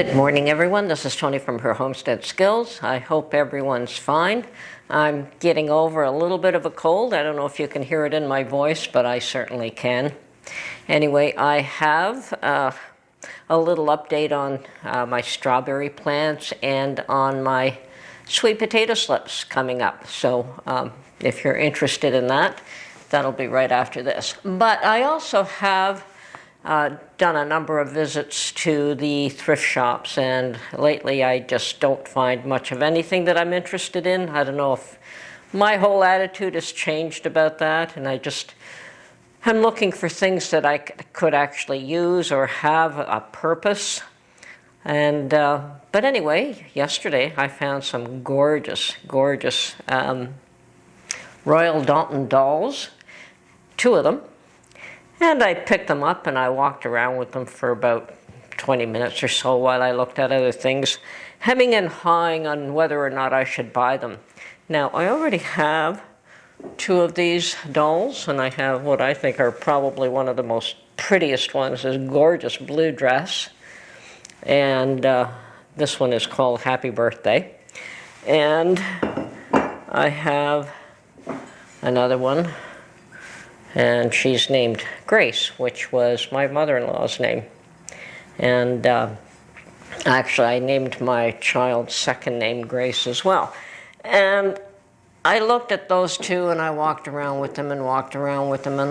Good morning, everyone. This is Tony from Her Homestead Skills. I hope everyone's fine. I'm getting over a little bit of a cold. I don't know if you can hear it in my voice, but I certainly can. Anyway, I have a little update on my strawberry plants and on my sweet potato slips coming up. So if you're interested in that, that'll be right after this. But I also have done a number of visits to the thrift shops, and lately I just don't find much of anything that I'm interested in. I don't know if my whole attitude has changed about that, and I'm looking for things that I could actually use or have a purpose. And but anyway, yesterday I found some gorgeous Royal Doulton dolls, 2 of them. And I picked them up and I walked around with them for about 20 minutes or so while I looked at other things, hemming and hawing on whether or not I should buy them. Now, I already have 2 of these dolls, and I have what I think are probably one of the most prettiest ones, this gorgeous blue dress. And this one is called Happy Birthday. And I have another one, and she's named Grace, which was my mother-in-law's name. And actually, I named my child's second name Grace as well. And I looked at those 2, and I walked around with them, and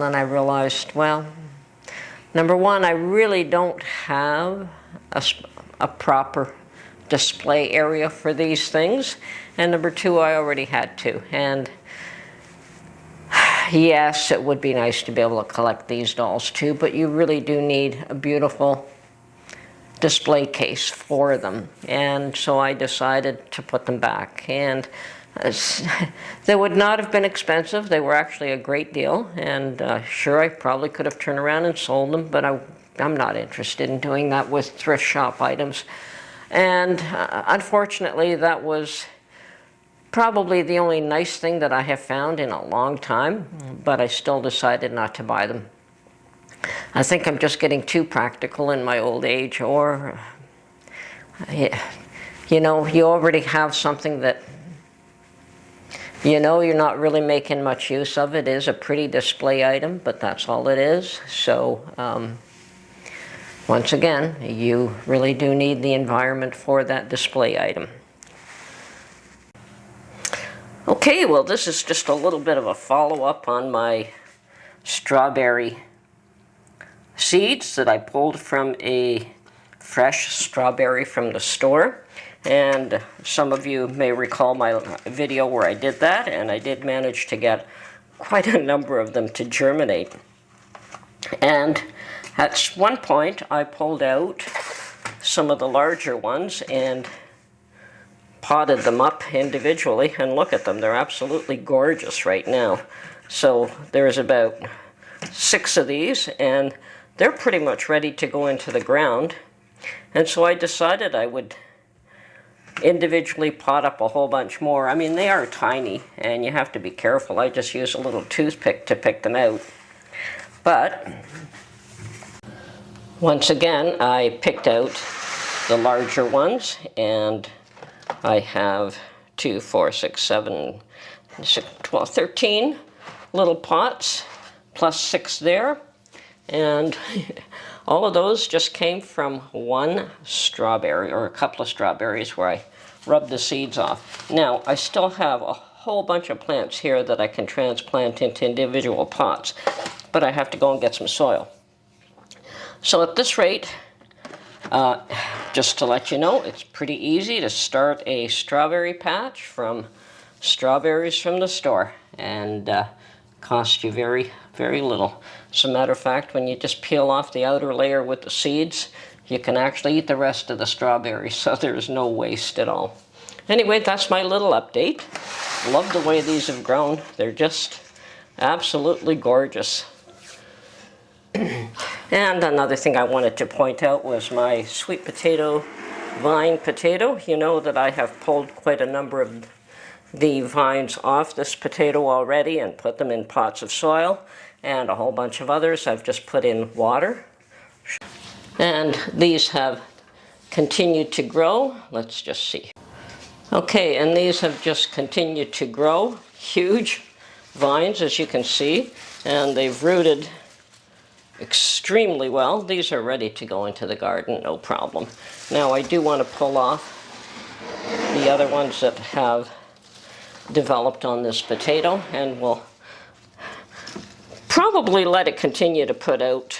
then I realized, well, number one, I really don't have a proper display area for these things. And number 2, I already had 2. And yes, it would be nice to be able to collect these dolls too, but you really do need a beautiful display case for them. And so I decided to put them back. And they would not have been expensive. They were actually a great deal. And sure, I probably could have turned around and sold them, but I'm not interested in doing that with thrift shop items. And unfortunately, that was probably the only nice thing that I have found in a long time, but I still decided not to buy them. I think I'm just getting too practical in my old age, or, you know, you already have something that, you know, you're not really making much use of. It is a pretty display item, but that's all it is. So, once again, you really do need the environment for that display item. Okay, well, this is just a little bit of a follow-up on my strawberry seeds that I pulled from a fresh strawberry from the store. And some of you may recall my video where I did that, and I did manage to get quite a number of them to germinate. And at one point, I pulled out some of the larger ones and potted them up individually, and look at them, they're absolutely gorgeous right now. So there's about 6 of these, and they're pretty much ready to go into the ground. And so I decided I would individually pot up a whole bunch more. I mean, they are tiny, and you have to be careful. I just use a little toothpick to pick them out. But once again, I picked out the larger ones, and I have 2, 4, 6, 7, 12, 13 little pots, plus 6 there. And all of those just came from one strawberry, or a couple of strawberries, where I rubbed the seeds off. Now, I still have a whole bunch of plants here that I can transplant into individual pots, but I have to go and get some soil. So at this rate, just to let you know, it's pretty easy to start a strawberry patch from strawberries from the store, and costs you very, very little. As a matter of fact, when you just peel off the outer layer with the seeds, you can actually eat the rest of the strawberries, so there's no waste at all. Anyway, that's my little update. Love the way these have grown. They're just absolutely gorgeous. And another thing I wanted to point out was my sweet potato vine potato. You know that I have pulled quite a number of the vines off this potato already and put them in pots of soil, and a whole bunch of others I've just put in water. And these have continued to grow. Let's just see. Okay, and these have just continued to grow. Huge vines, as you can see, and they've rooted extremely well. These are ready to go into the garden, no problem. Now I do want to pull off the other ones that have developed on this potato, and we'll probably let it continue to put out.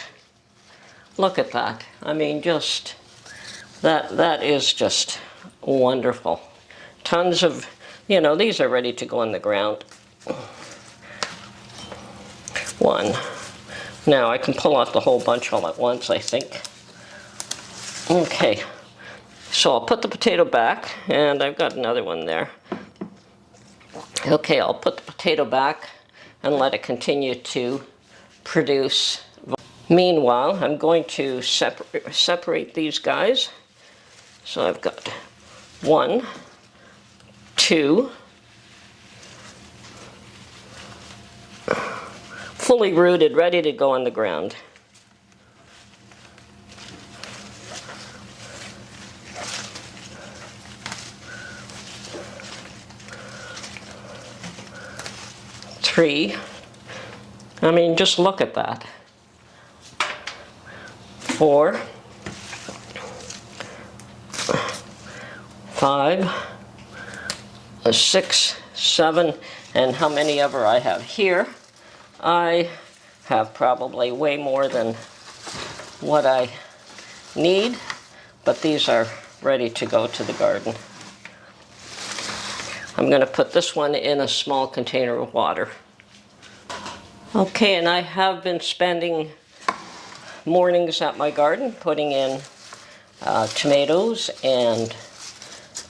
Look at that. I mean, just that is just wonderful. Tons of, you know, these are ready to go in the ground. One. Now I can pull off the whole bunch all at once, I think. Okay, so I'll put the potato back, and I've got another one there. Okay, I'll put the potato back and let it continue to produce. Meanwhile, I'm going to separate these guys. So I've got 1, 2, fully rooted, ready to go in the ground. Three. I mean, just look at that. 4, 5, 6, 7, and how many ever I have here. I have probably way more than what I need, but these are ready to go to the garden. I'm going to put this one in a small container of water. Okay, and I have been spending mornings at my garden putting in tomatoes and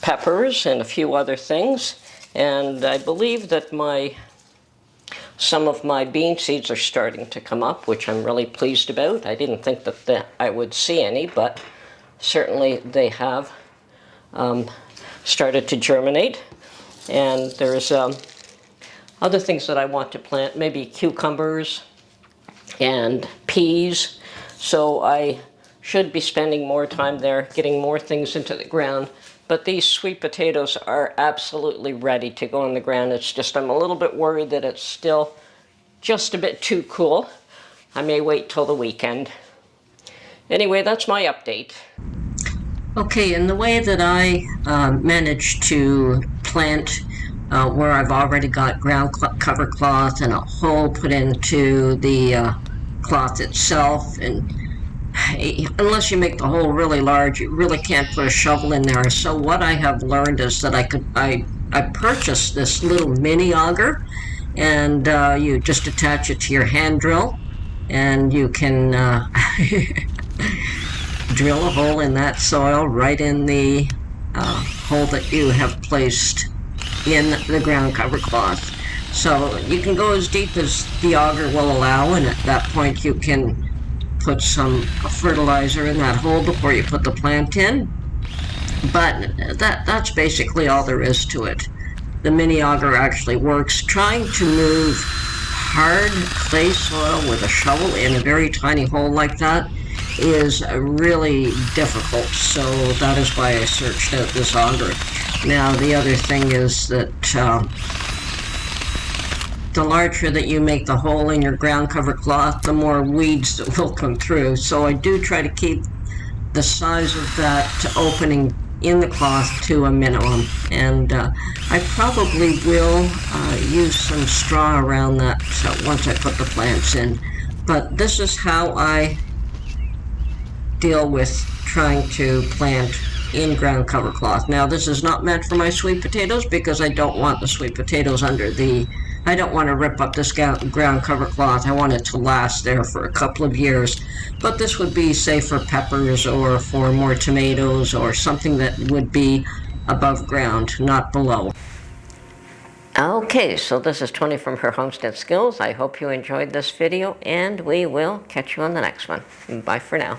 peppers and a few other things, and I believe that some of my bean seeds are starting to come up, which I'm really pleased about. I didn't think that I would see any, but certainly they have started to germinate. And there's other things that I want to plant, maybe cucumbers and peas. So I should be spending more time there, getting more things into the ground. But these sweet potatoes are absolutely ready to go in the ground. It's just I'm a little bit worried that it's still just a bit too cool. I may wait till the weekend. Anyway, that's my update. Okay, and the way that I managed to plant where I've already got ground cover cloth and a hole put into the cloth itself, and unless you make the hole really large, you really can't put a shovel in there. So what I have learned is that I purchased this little mini auger, and you just attach it to your hand drill, and you can drill a hole in that soil right in the hole that you have placed in the ground cover cloth. So you can go as deep as the auger will allow, and at that point you can put some fertilizer in that hole before you put the plant in. But that's basically all there is to it. The mini auger actually works. Trying to move hard clay soil with a shovel in a very tiny hole like that is really difficult, so that is why I searched out this auger. Now the other thing is that the larger that you make the hole in your ground cover cloth, the more weeds that will come through. So I do try to keep the size of that opening in the cloth to a minimum, and I probably will use some straw around that once I put the plants in. But this is how I deal with trying to plant in ground cover cloth. Now this is not meant for my sweet potatoes because I don't want the sweet potatoes I don't want to rip up this ground cover cloth. I want it to last there for a couple of years. But this would be, say, for peppers or for more tomatoes or something that would be above ground, not below. Okay, so this is Tony from Her Homestead Skills. I hope you enjoyed this video, and we will catch you on the next one. Bye for now.